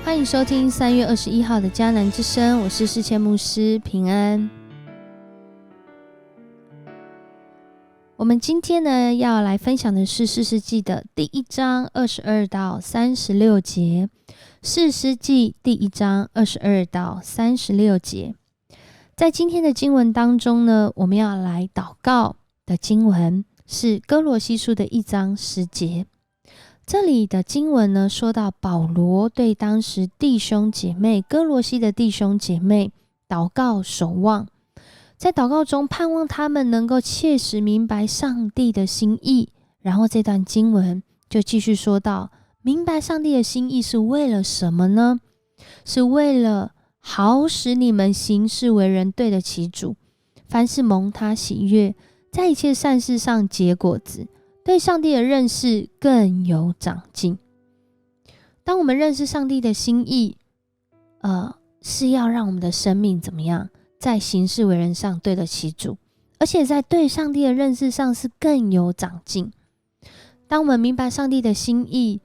欢迎收听3月21号的迦南之声，我是世谦牧师平安。我们今天呢要来分享的是士师记的第1章22到36节。士师记第1章22到36节，在今天的经文当中呢，我们要来祷告的经文是哥罗西书的1章10节。这里的经文呢，说到保罗对当时弟兄姐妹哥罗西的弟兄姐妹祷告守望，在祷告中盼望他们能够切实明白上帝的心意。然后这段经文就继续说到，明白上帝的心意是为了什么呢？是为了好使你们行事为人对得起主，凡事蒙他喜悦，在一切善事上结果子，对上帝的认识更有长进。当我们认识上帝的心意，是要让我们的生命怎么样，在行事为人上对得起主，而且在对上帝的认识上是更有长进。当我们明白上帝的心意，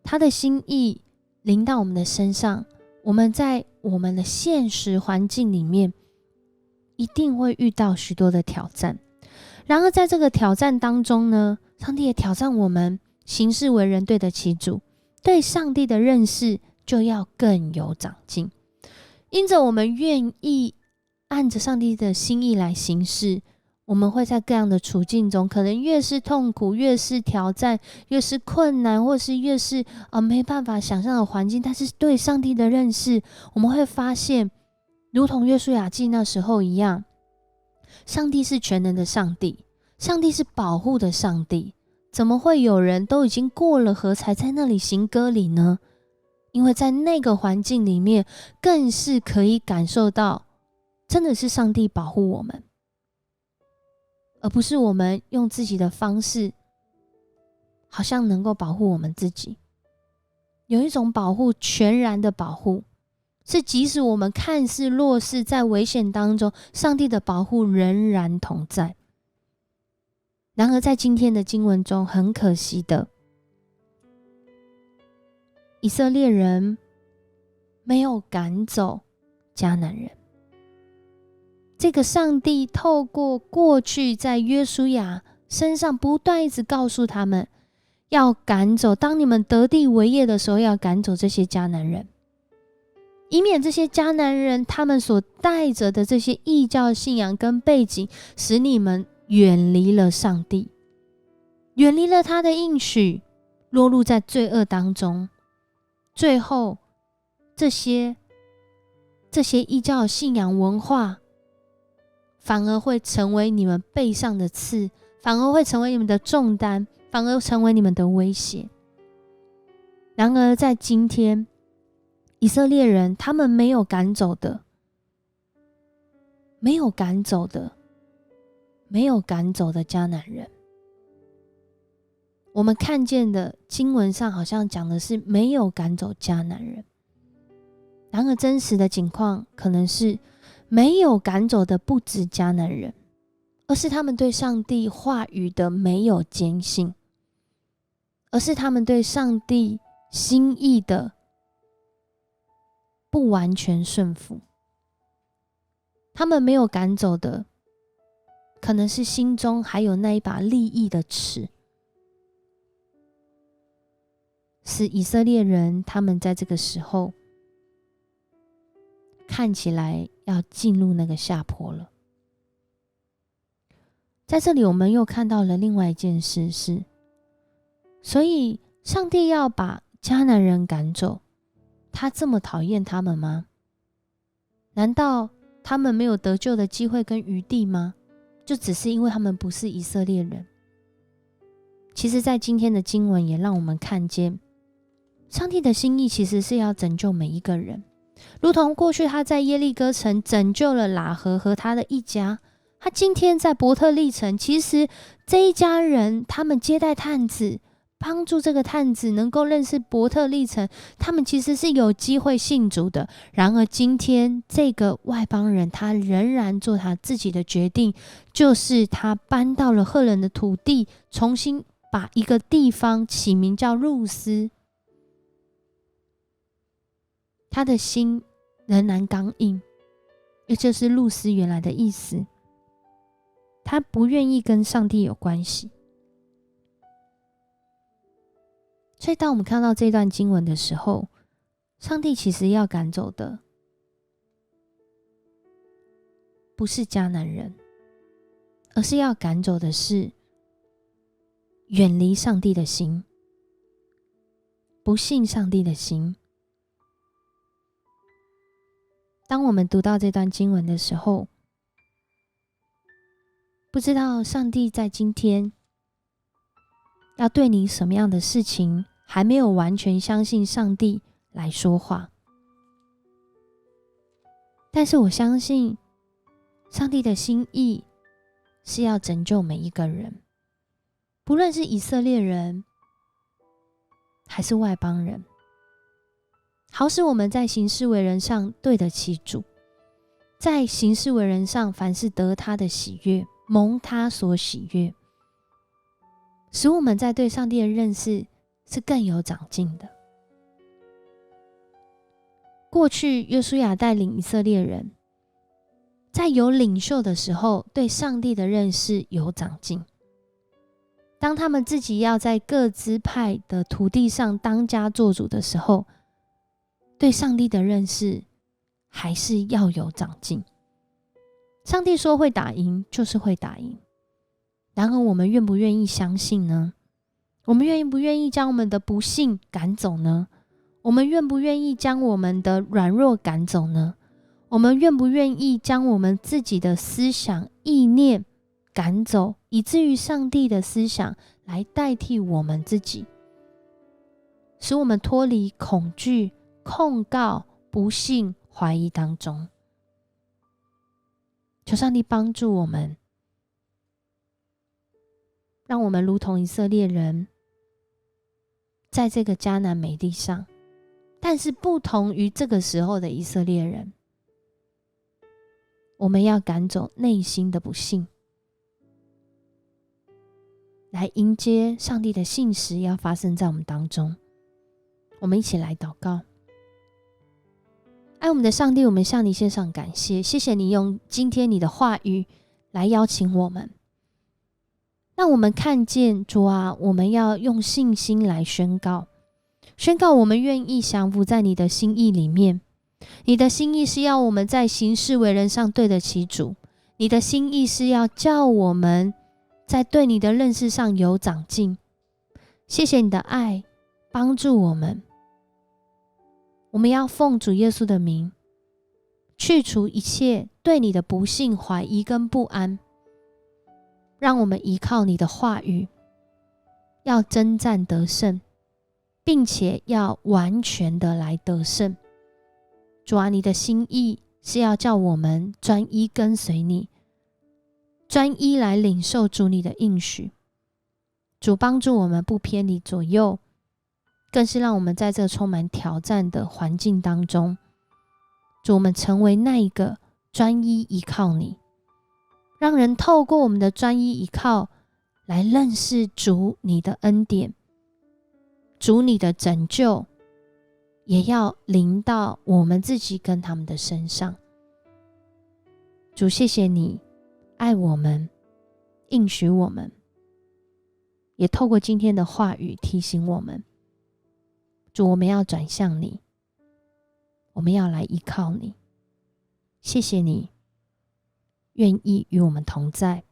他的心意临到我们的身上，我们在我们的现实环境里面一定会遇到许多的挑战。然而在这个挑战当中呢，上帝也挑战我们行事为人对得起主，对上帝的认识就要更有长进。因着我们愿意按着上帝的心意来行事，我们会在各样的处境中，可能越是痛苦，越是挑战，越是困难，或是越是没办法想象的环境，但是对上帝的认识，我们会发现如同约书亚记那时候一样，上帝是全能的上帝，上帝是保护的上帝，怎么会有人都已经过了河才在那里行割礼呢？因为在那个环境里面，更是可以感受到真的是上帝保护我们，而不是我们用自己的方式好像能够保护我们自己。有一种保护，全然的保护，是即使我们看似弱势，在危险当中，上帝的保护仍然同在。然而在今天的经文中，很可惜的，以色列人没有赶走迦南人。这个上帝透过过去在约书亚身上不断一直告诉他们，要赶走，当你们得地为业的时候，要赶走这些迦南人，以免这些迦南人他们所带着的这些异教信仰跟背景，使你们远离了上帝，远离了他的应许，落入在罪恶当中。最后这些异教信仰文化反而会成为你们背上的刺，反而会成为你们的重担，反而成为你们的威胁。然而在今天，以色列人他们没有赶走的迦南人。我们看见的经文上好像讲的是没有赶走迦南人，然而真实的情况可能是没有赶走的不止迦南人，而是他们对上帝话语的没有坚信，而是他们对上帝心意的不完全顺服。他们没有赶走的，可能是心中还有那一把利益的尺，使以色列人他们在这个时候看起来要进入那个下坡了。在这里我们又看到了另外一件事是，所以上帝要把迦南人赶走，他这么讨厌他们吗？难道他们没有得救的机会跟余地吗？就只是因为他们不是以色列人？其实在今天的经文也让我们看见，上帝的心意其实是要拯救每一个人，如同过去他在耶利哥城拯救了喇合和他的一家，他今天在伯特利城，其实这一家人他们接待探子，帮助这个探子能够认识伯特利城，他们其实是有机会信主的。然而今天这个外邦人他仍然做他自己的决定，就是他搬到了赫人的土地，重新把一个地方起名叫路斯。他的心仍然刚硬，也就是路斯原来的意思，他不愿意跟上帝有关系。所以当我们看到这段经文的时候，上帝其实要赶走的不是迦南人，而是要赶走的是远离上帝的心，不信上帝的心。当我们读到这段经文的时候，不知道上帝在今天要对你什么样的事情，还没有完全相信上帝来说话。但是我相信上帝的心意是要拯救每一个人，不论是以色列人还是外邦人，好使我们在行事为人上对得起主，在行事为人上凡是得他的喜悦，蒙他所喜悦，使我们在对上帝的认识是更有长进的。过去约书亚带领以色列人在有领袖的时候，对上帝的认识有长进。当他们自己要在各支派的土地上当家作主的时候，对上帝的认识还是要有长进。上帝说会打赢就是会打赢，然而我们愿不愿意相信呢？我们愿不愿意将我们的不信赶走呢？我们愿不愿意将我们的软弱赶走呢？我们愿不愿意将我们自己的思想意念赶走，以至于上帝的思想来代替我们自己，使我们脱离恐惧、控告、不信、怀疑当中。求上帝帮助我们，让我们如同以色列人，在这个迦南美地上，但是不同于这个时候的以色列人，我们要赶走内心的不信，来迎接上帝的信实要发生在我们当中。我们一起来祷告。爱我们的上帝，我们向你献上感谢，谢谢你用今天你的话语来邀请我们，让我们看见主啊，我们要用信心来宣告我们愿意降服在你的心意里面。你的心意是要我们在行事为人上对得起主，你的心意是要叫我们在对你的认识上有长进。谢谢你的爱帮助我们，我们要奉主耶稣的名，去除一切对你的不信、怀疑跟不安，让我们依靠你的话语，要征战得胜，并且要完全的来得胜。主啊，你的心意是要叫我们专一跟随你，专一来领受主你的应许。主帮助我们不偏离左右，更是让我们在这充满挑战的环境当中，主我们成为那一个专一依靠你，让人透过我们的专一依靠来认识主你的恩典，主你的拯救也要临到我们自己跟他们的身上。主，谢谢你爱我们，应许我们，也透过今天的话语提醒我们。主，我们要转向你，我们要来依靠你。谢谢你愿意与我们同在。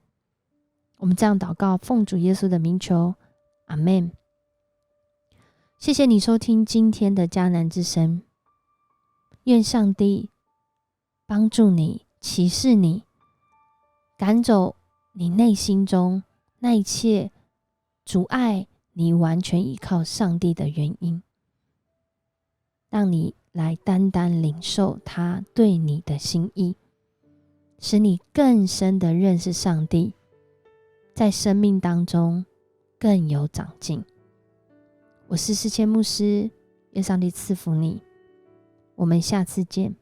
我们这样祷告，奉主耶稣的名求，阿们。谢谢你收听今天的迦南之声，愿上帝帮助你，启示你，赶走你内心中那一切阻碍你完全依靠上帝的原因，让你来单单领受他对你的心意，使你更深的认识上帝，在生命当中更有长进。我是世谦牧师，愿上帝赐福你，我们下次见。